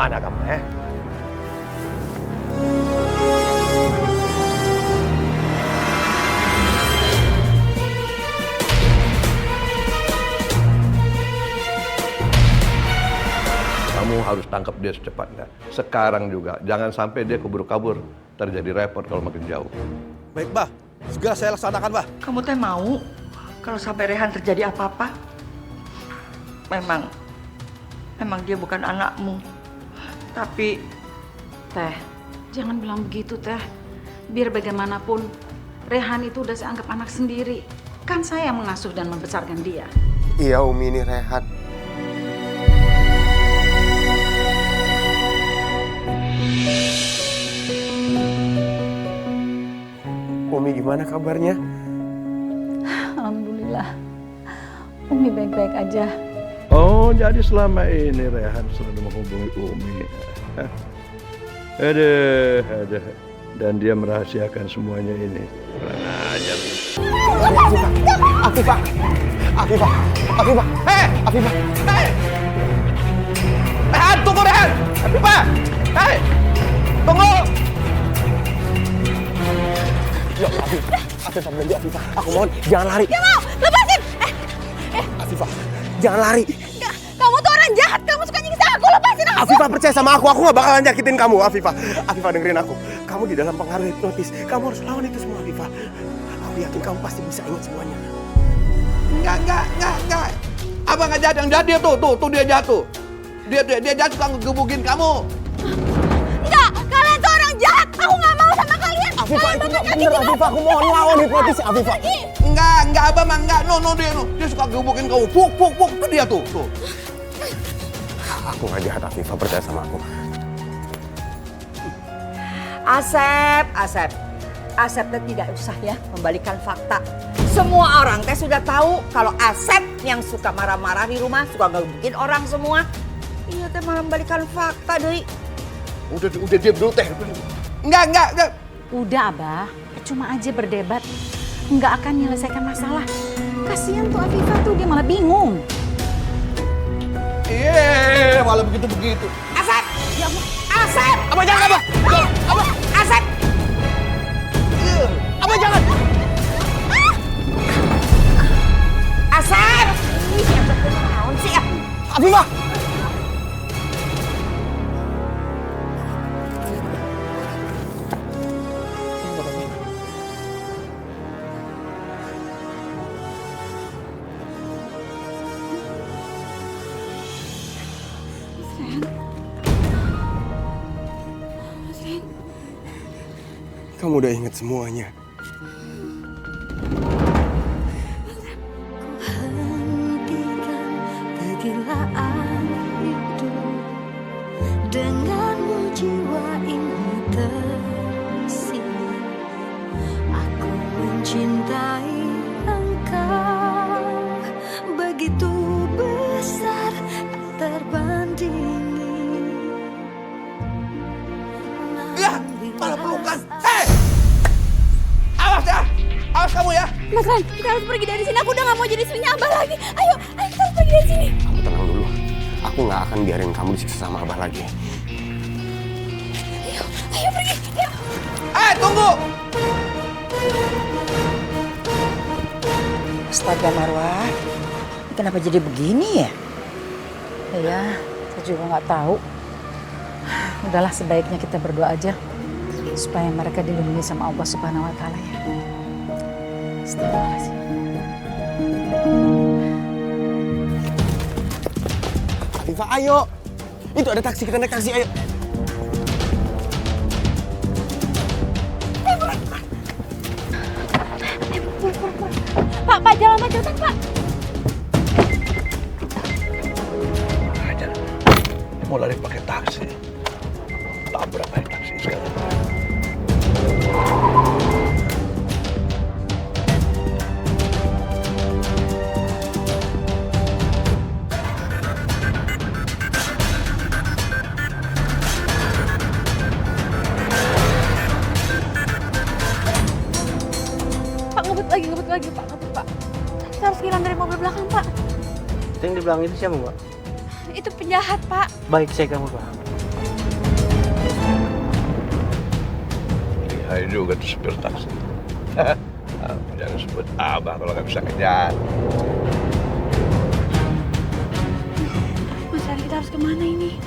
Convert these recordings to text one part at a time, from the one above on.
Mana kamu, Kamu harus tangkap dia secepatnya. Sekarang juga. Jangan sampai dia keburu kabur. Terjadi repot kalau makin jauh. Baik, Bah. Segera saya laksanakan, Bah. Kamu teh mau kalau sampai Rehan terjadi apa-apa? Memang dia bukan anakmu. Tapi Teh, jangan bilang begitu, Teh. Biar bagaimanapun, Rehan itu udah saya anggap anak sendiri. Kan saya yang mengasuh dan membesarkan dia. Iya, Umi, ini Rehan. Umi, gimana kabarnya? Alhamdulillah. Umi baik-baik aja. Oh, jadi selama ini Rehan selalu menghubungi Umi. Aduh. Dan dia merahasiakan semuanya ini. Kurang ajar. Afifah! Hei! Afifah! Hei! Rehan, tunggu Rehan! Afifah! Hei! Tunggu! Ya, Afifah berhenti, Afifah. Aku mohon, jangan lari. Gak mau, lepasin! Afifah, jangan lari. Kamu tuh orang jahat, kamu suka nyiksa aku, lepasin aku! Afifah percaya sama aku gak bakalan nyakitin kamu, Afifah. Afifah dengerin aku. Kamu di dalam pengaruh hipnotis. Kamu harus lawan itu semua, Afifah. Aku yakin kamu pasti bisa ingat semuanya. Enggak. Abang nggak jahat, yang jahat dia tuh dia jatuh. Dia jahat suka ngegebukin kamu. Enggak, kalian tuh orang jahat! Aku gak mau sama kalian! Afifah, itu gak bener, Afifah. Aku mohon lawan hipnotis, Afifah. Enggak abang mah enggak. No, dia suka gebukin kamu. Puk. Itu dia tuh. Aku gak jahat, Afifah. Percaya sama aku. Asep teh tidak usah ya membalikan fakta. Semua orang teh sudah tahu kalau Asep yang suka marah-marah di rumah, suka ngegebukin orang semua. Iya teh malah membalikan fakta deui. Udah diam dulu teh. Enggak. Udah, Abah. Cuma aja berdebat. Nggak akan menyelesaikan masalah. Kasihan tuh Afifah tuh, dia malah bingung. Iya, malah begitu. Asep! Ya ampun, Asep! Apa jangan, Abah? Abah! Asep! Abah jangan! Asep! Ih, yang berkenaun sih ya. Afifah! Kamu udah ingat semuanya. Hentikan kegilaan hidup, denganmu jiwa ini tersirat. Aku mencintai engkau begitu besar, tak terbandingi. Ya, malah pelukan. Hei! Awas kamu ya. Mas Ran, kita harus pergi dari sini. Aku udah gak mau jadi istrinya Abah lagi. Ayo kita harus pergi dari sini. Kamu tenang dulu. Aku gak akan biarin kamu disiksa sama Abah lagi. Ayo pergi. Ayo. Tunggu. Astaga Marwah, kenapa jadi begini ya? Ya, saya juga nggak tahu. Udahlah, sebaiknya kita berdoa aja supaya mereka dilindungi sama Allah Subhanahu wa taala ya. Astagfirullahaladzim. Afifah, ayo. Itu ada taksi, kita naik taksi, ayo. Pak, jalan cepetan, Pak. Ajar. Mau lari pakai taksi. Tabrak naik taksi sekarang. Pak, ngebut lagi, Pak. Ngebut, Pak. Kita harus ngilang dari mobil belakang, Pak. Itu yang di belakang itu siapa, Mbak? Itu penjahat, Pak. Baik, saya kamu, Pak. Saya juga tuh supir taksi. Jangan sebut abah kalau nggak bisa kejar. Mas Rani, kita harus kemana ini?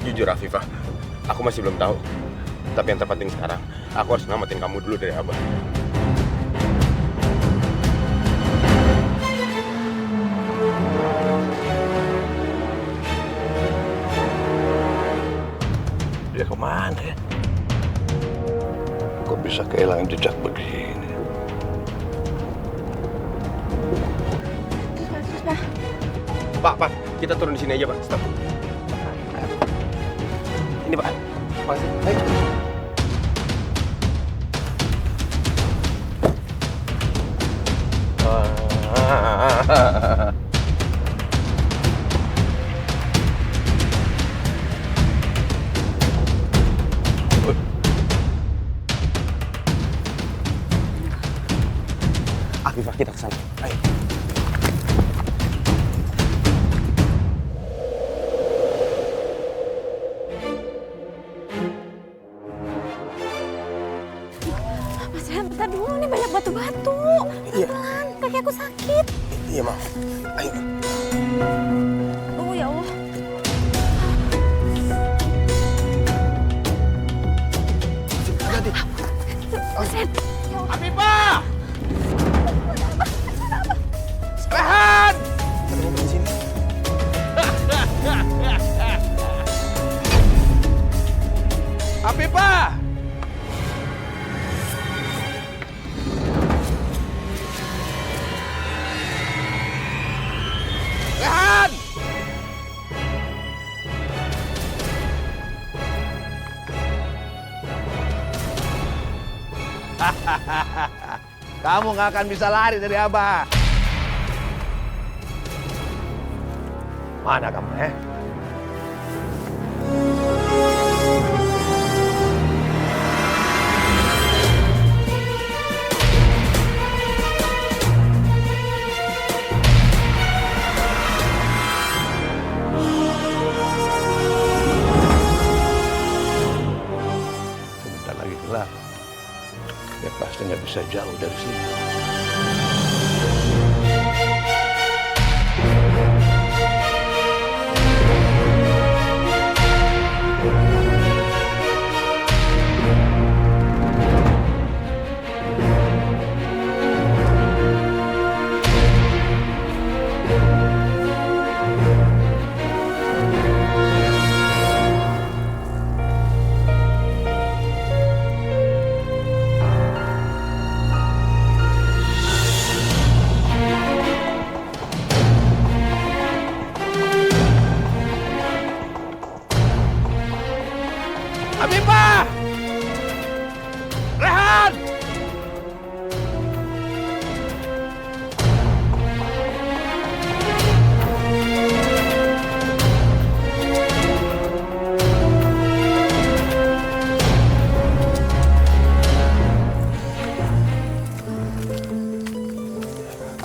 Jujur Afifah, aku masih belum tahu. Tapi yang terpenting sekarang, aku harus nyelamatin kamu dulu dari Abah. Dia kemana ya? Kok bisa kehilangan jejak begini? Pak, kita turun di sini aja, Pak. Stop. Ini, Pak. Makasih. Ayo. Afifah, kita ke sana. Ayo. Mas Rani, bentar dulu nih, banyak batu-batu. Iya. Pelan, kaki aku sakit. Iya, maaf. Ayo. Oh ya Allah. Mas Rani, Afifah! Rehan! Ada mobil di sini. Afifah! Rehan! Kamu nggak akan bisa lari dari Abah. Mana kamu, Sebentar lagi gelap. Ya pasti nggak bisa jauh dari sini. Afifah! Rehan!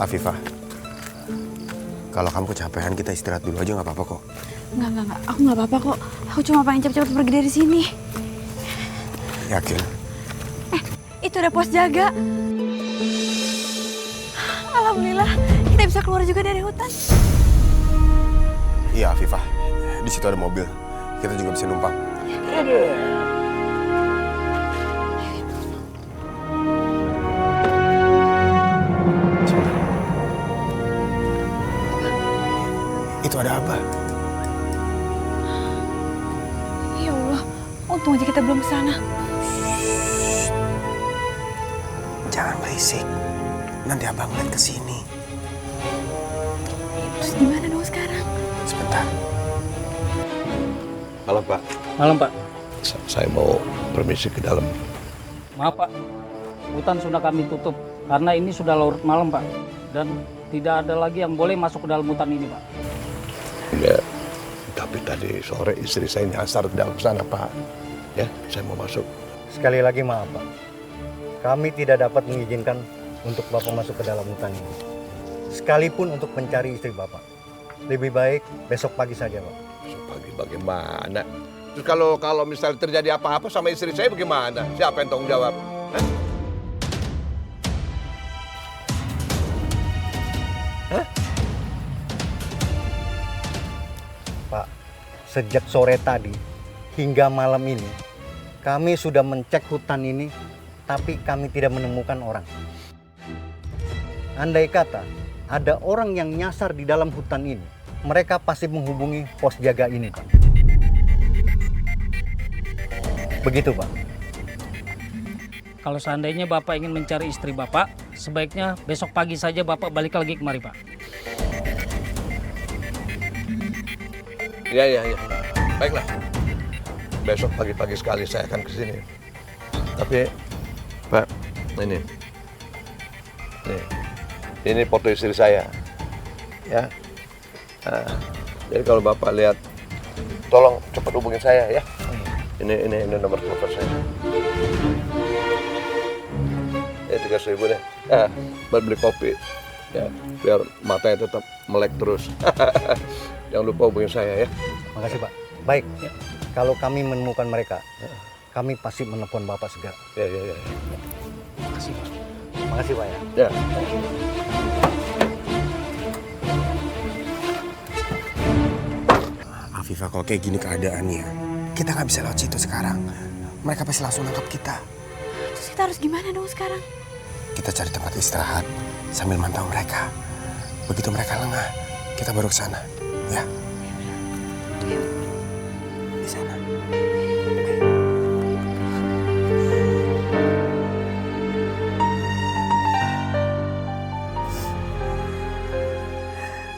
Afifah, kalau kamu kecapean, kita istirahat dulu aja nggak apa-apa kok. Enggak. Aku nggak apa-apa kok. Aku cuma pengen cepet-cepet pergi dari sini. Yakin? Itu ada pos jaga. Alhamdulillah, kita bisa keluar juga dari hutan. Iya, Afifah. Di situ ada mobil. Kita juga bisa numpang. Itu ada Abah. Ya Allah, untung aja kita belum ke sana. Jangan berisik. Nanti Abah ngeliat ke sini. Terus gimana dong sekarang? Sebentar. Malam, Pak. Malam, Pak. Saya mau permisi ke dalam. Maaf, Pak. Hutan sudah kami tutup karena ini sudah larut malam, Pak. Dan tidak ada lagi yang boleh masuk ke dalam hutan ini, Pak. Ya, tapi tadi sore istri saya nyasar di dalam sana, Pak. Ya, saya mau masuk. Sekali lagi maaf, Pak. Kami tidak dapat mengizinkan untuk Bapak masuk ke dalam hutan ini. Sekalipun untuk mencari istri Bapak. Lebih baik besok pagi saja, Pak. Besok pagi bagaimana? Terus kalau misalnya terjadi apa-apa sama istri saya bagaimana? Siapa yang tanggung jawab? Hah? Hah? Pak, sejak sore tadi hingga malam ini, kami sudah mencek hutan ini, tapi kami tidak menemukan orang. Andai kata ada orang yang nyasar di dalam hutan ini, mereka pasti menghubungi pos jaga ini, Pak. Begitu, Pak. Kalau seandainya Bapak ingin mencari istri Bapak, sebaiknya besok pagi saja Bapak balik lagi kemari, Pak. Iya. Baiklah. Besok pagi-pagi sekali saya akan ke sini. Tapi, Pak, ini foto istri saya. Ya. Nah, jadi kalau Bapak lihat, tolong cepat hubungin saya ya. Ini nomor telepon saya. 3.000 deh. Buat beli kopi. Ya, biar matanya tetap melek terus. Jangan lupa hubungin saya ya. Makasih, Pak. Baik. Kalau kami menemukan mereka, kami pasti menelpon Bapak segera. Ya. Makasih, Pak. Makasih, Pak ya. Ya. Afifah, kalau kayak gini keadaannya, kita nggak bisa lewat situ sekarang. Mereka pasti langsung nangkap kita. Terus kita harus gimana dong sekarang? Kita cari tempat istirahat sambil mantau mereka. Begitu mereka lengah, kita baru ke sana. Ya. Di sana.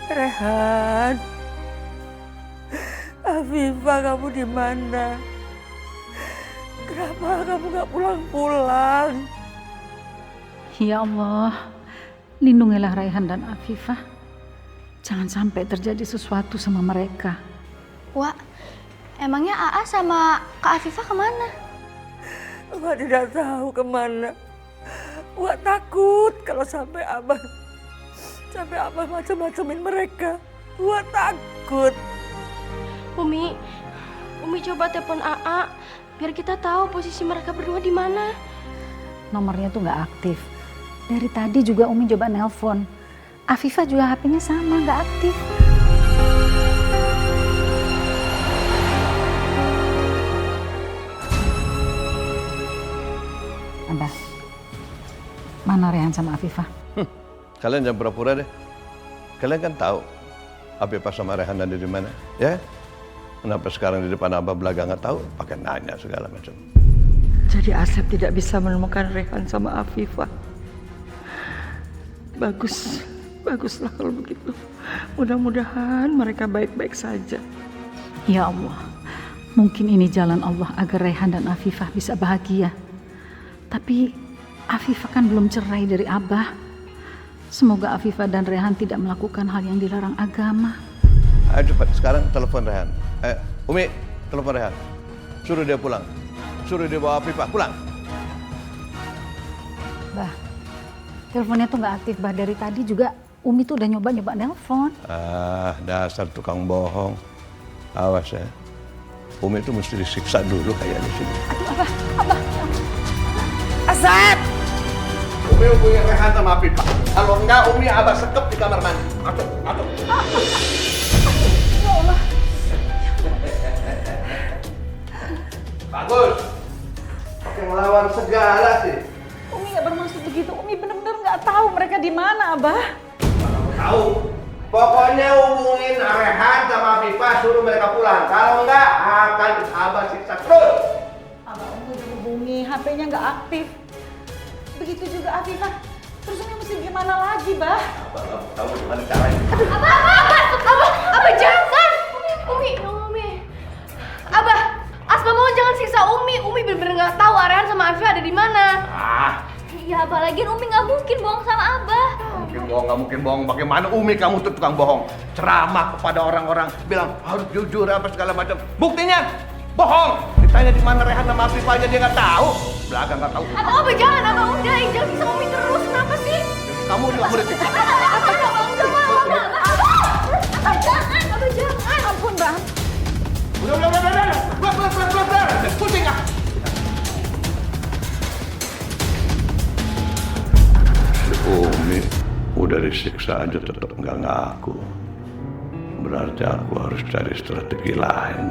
Rehan, Afifah, kamu di mana? Kenapa kamu gak pulang-pulang? Ya Allah, lindungilah Raihan dan Afifah. Jangan sampai terjadi sesuatu sama mereka. Wak, emangnya AA sama Kak Afifah kemana? Wak tidak tahu kemana. Wak takut kalau sampai Abah macam-macamin mereka. Wak takut. Umi coba telepon AA biar kita tahu posisi mereka berdua di mana. Nomornya tuh nggak aktif. Dari tadi juga Umi coba nelpon. Afifah juga HP-nya sama, nggak aktif. Abah, mana Rehan sama Afifah? Kalian jangan pura-pura deh. Kalian kan tahu Afifah sama Rehan ada di mana, ya? Kenapa sekarang di depan Abah belaga nggak tahu? Pakai nanya segala macam. Jadi Asep tidak bisa menemukan Rehan sama Afifah. Baguslah kalau begitu. Mudah-mudahan mereka baik-baik saja. Ya Allah, mungkin ini jalan Allah agar Rehan dan Afifah bisa bahagia. Tapi Afifah kan belum cerai dari Abah. Semoga Afifah dan Rehan tidak melakukan hal yang dilarang agama. Ayo cepat, sekarang telepon Rehan. Umi, telepon Rehan. Suruh dia pulang. Suruh dia bawa Afifah pulang. Bah, teleponnya tuh nggak aktif, Bah. Dari tadi juga Umi tuh udah nyoba nelpon. Dasar tukang bohong. Awas ya. Umi itu mesti disiksa dulu kayaknya sini. Aduh, Abah. Asep! Umi hubungi Rehan sama Afifah. Kalau enggak, Umi Abah sekep di kamar mandi. Atau. Ya Allah. Bagus. Pakai melawan segala sih. Umi nggak bermaksud begitu. Umi benar-benar nggak tahu mereka di mana, Abah. Tahu. Pokoknya hubungin Rehan sama Afifah, suruh mereka pulang. Kalau enggak, akan Abah siksa terus. Abah Umi udah hubungi, HP-nya nggak aktif. Begitu juga Afifah. Terus Umi mesti gimana lagi, Bah? Abah nggak tahu gimana caranya. Abah jangan! Umi. Abah, Asma mohon jangan siksa Umi. Umi bener-bener nggak tahu Rehan sama Afifah ada di mana. Ya Abah, lagian Umi nggak mungkin bohong sama Abah. Nggak mungkin bohong. Bagaimana Umi kamu tuh tukang bohong? Ceramah kepada orang-orang, bilang harus jujur apa segala macam. Buktinya bohong. Ditanya di mana Rehan sama Afifah aja dia nggak tahu. Belaga nggak tahu. Abah jangan, Abah udah. Jangan siksa Umi terus. Kenapa sih? Kamu juga murid itu. Abah jangan. Ampun, Bah. Udah. udah disiksa aja tetap nggak ngaku. Berarti aku harus cari strategi lain.